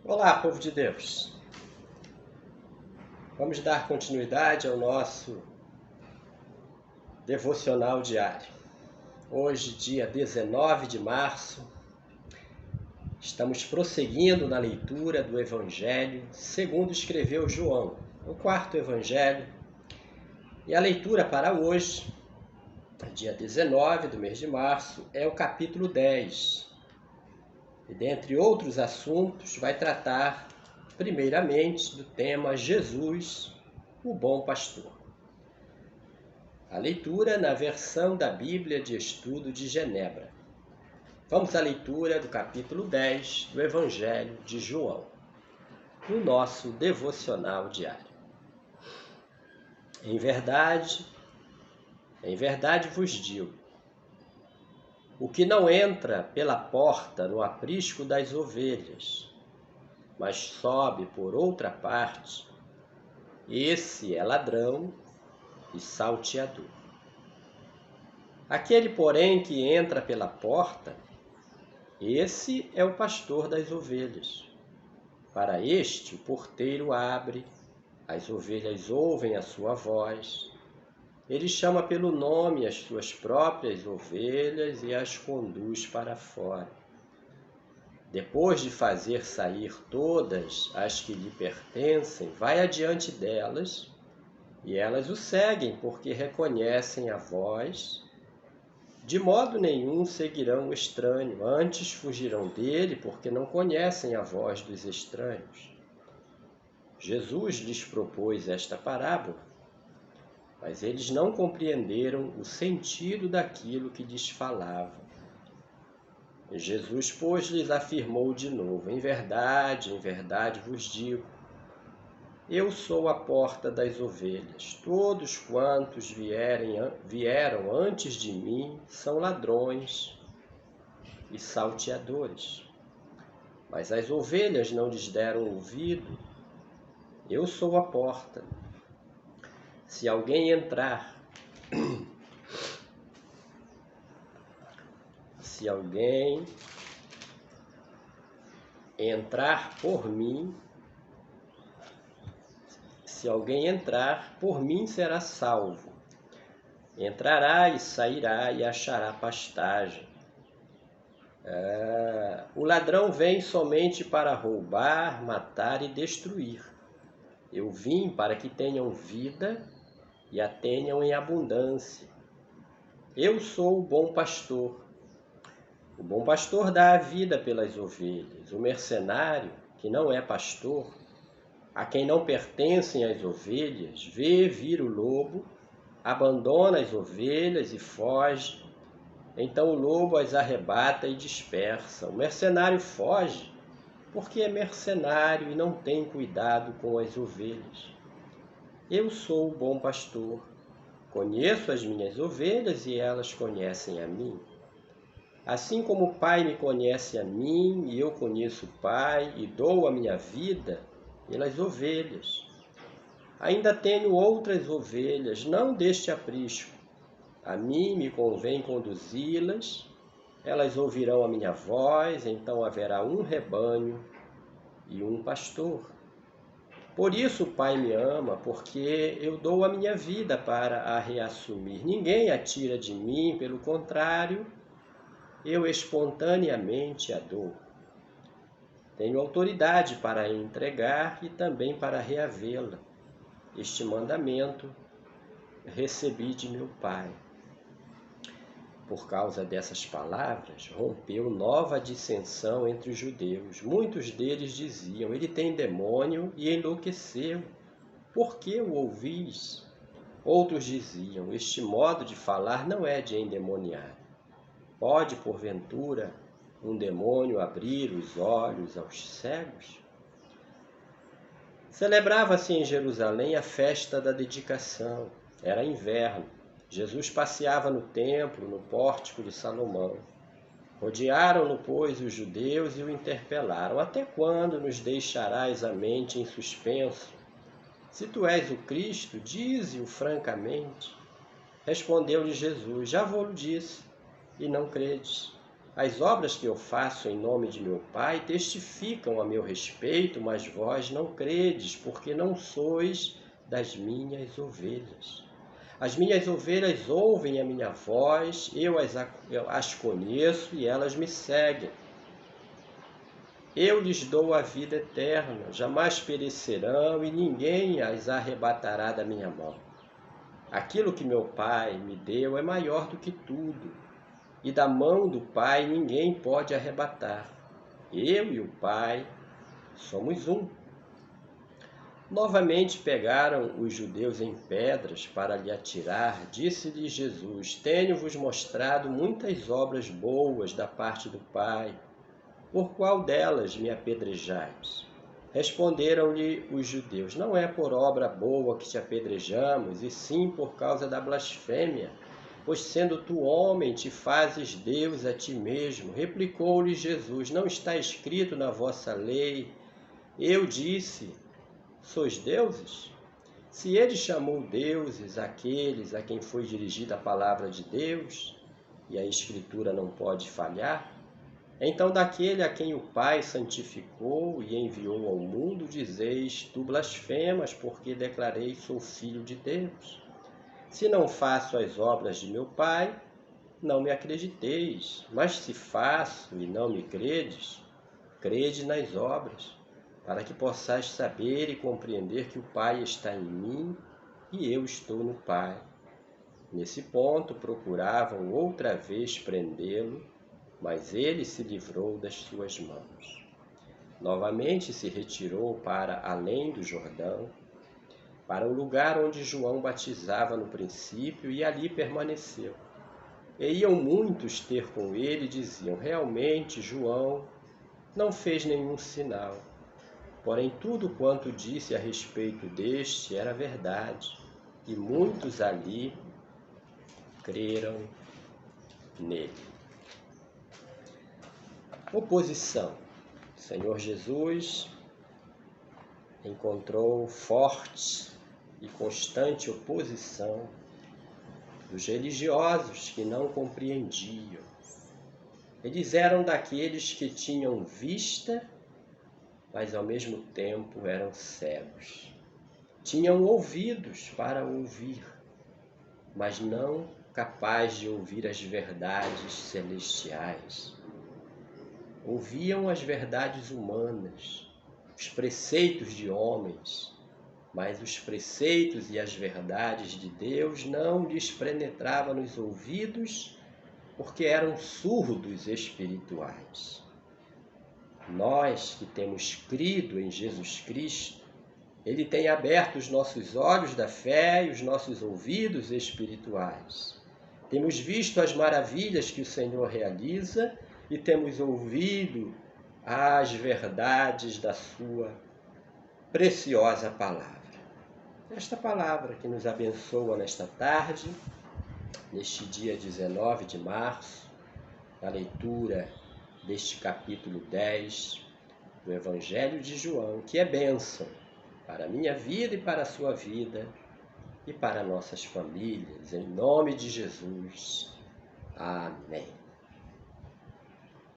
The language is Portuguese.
Olá, povo de Deus! Vamos dar continuidade ao nosso devocional diário. Hoje, dia 19 de março, estamos prosseguindo na leitura do Evangelho segundo escreveu João, o quarto Evangelho. E a leitura para hoje, dia 19 do mês de março, é o capítulo 10. E dentre outros assuntos, vai tratar primeiramente do tema Jesus, o bom pastor. A leitura na versão da Bíblia de Estudo de Genebra. Vamos à leitura do capítulo 10 do Evangelho de João, no nosso devocional diário. Em verdade vos digo, o que não entra pela porta no aprisco das ovelhas, mas sobe por outra parte, esse é ladrão e salteador. Aquele, porém, que entra pela porta, esse é o pastor das ovelhas. Para este, o porteiro abre, as ovelhas ouvem a sua voz. Ele chama pelo nome as suas próprias ovelhas e as conduz para fora. Depois de fazer sair todas as que lhe pertencem, vai adiante delas, e elas o seguem, porque reconhecem a voz. De modo nenhum seguirão o estranho, antes fugirão dele, porque não conhecem a voz dos estranhos. Jesus lhes propôs esta parábola, mas eles não compreenderam o sentido daquilo que lhes falava. Jesus, pois, lhes afirmou de novo: em verdade vos digo, eu sou a porta das ovelhas. Todos quantos vieram antes de mim são ladrões e salteadores, mas as ovelhas não lhes deram ouvido. Eu sou a porta. Se alguém entrar por mim será salvo. Entrará e sairá e achará pastagem. O ladrão vem somente para roubar, matar e destruir. Eu vim para que tenham vida e a tenham em abundância. Eu sou o bom pastor. O bom pastor dá a vida pelas ovelhas. O mercenário, que não é pastor, a quem não pertencem as ovelhas, vê vir o lobo, abandona as ovelhas e foge. Então o lobo as arrebata e dispersa. O mercenário foge, porque é mercenário e não tem cuidado com as ovelhas. Eu sou o bom pastor. Conheço as minhas ovelhas e elas conhecem a mim. Assim como o Pai me conhece a mim e eu conheço o Pai e dou a minha vida pelas ovelhas. Ainda tenho outras ovelhas, não deste aprisco. A mim me convém conduzi-las, elas ouvirão a minha voz, então haverá um rebanho e um pastor. Por isso o Pai me ama, porque eu dou a minha vida para a reassumir. Ninguém a tira de mim, pelo contrário, eu espontaneamente a dou. Tenho autoridade para a entregar e também para reavê-la. Este mandamento recebi de meu Pai. Por causa dessas palavras, rompeu nova dissensão entre os judeus. Muitos deles diziam: ele tem demônio e enlouqueceu. Por que o ouvis? Outros diziam: este modo de falar não é de endemoniado. Pode, porventura, um demônio abrir os olhos aos cegos? Celebrava-se em Jerusalém a festa da dedicação. Era inverno. Jesus passeava no templo, no pórtico de Salomão. Rodearam-no, pois, os judeus e o interpelaram: até quando nos deixarás a mente em suspenso? Se tu és o Cristo, dize-o francamente. Respondeu-lhe Jesus: já vou-lo disse, e não credes. As obras que eu faço em nome de meu Pai testificam a meu respeito, mas vós não credes, porque não sois das minhas ovelhas. As minhas ovelhas ouvem a minha voz, eu as conheço e elas me seguem. Eu lhes dou a vida eterna, jamais perecerão e ninguém as arrebatará da minha mão. Aquilo que meu Pai me deu é maior do que tudo, e da mão do Pai ninguém pode arrebatar. Eu e o Pai somos um. Novamente pegaram os judeus em pedras para lhe atirar. Disse-lhe Jesus: Tenho-vos mostrado muitas obras boas da parte do Pai. Por qual delas me apedrejais? Responderam-lhe os judeus: Não é por obra boa que te apedrejamos, e sim por causa da blasfêmia. Pois sendo tu homem, te fazes Deus a ti mesmo. Replicou-lhe Jesus: Não está escrito na vossa lei: Eu disse, sois deuses? Se ele chamou deuses aqueles a quem foi dirigida a palavra de Deus, e a Escritura não pode falhar, então daquele a quem o Pai santificou e enviou ao mundo, dizeis, tu blasfemas, porque declarei sou filho de Deus. Se não faço as obras de meu Pai, não me acrediteis, mas se faço e não me credes, crede nas obras, para que possais saber e compreender que o Pai está em mim e eu estou no Pai. Nesse ponto procuravam outra vez prendê-lo, mas ele se livrou das suas mãos. Novamente se retirou para além do Jordão, para o lugar onde João batizava no princípio, e ali permaneceu. E iam muitos ter com ele e diziam, realmente João não fez nenhum sinal. Porém, tudo quanto disse a respeito deste era verdade, e muitos ali creram nele. Oposição. O Senhor Jesus encontrou forte e constante oposição dos religiosos que não compreendiam. Eles eram daqueles que tinham vista, mas ao mesmo tempo eram cegos. Tinham ouvidos para ouvir, mas não capazes de ouvir as verdades celestiais. Ouviam as verdades humanas, os preceitos de homens, mas os preceitos e as verdades de Deus não lhes penetravam nos ouvidos, porque eram surdos espirituais. Nós que temos crido em Jesus Cristo, Ele tem aberto os nossos olhos da fé e os nossos ouvidos espirituais. Temos visto as maravilhas que o Senhor realiza e temos ouvido as verdades da sua preciosa palavra. Esta palavra que nos abençoa nesta tarde, neste dia 19 de março, na leitura deste capítulo 10 do Evangelho de João, que é bênção para a minha vida e para a sua vida e para nossas famílias, em nome de Jesus. Amém.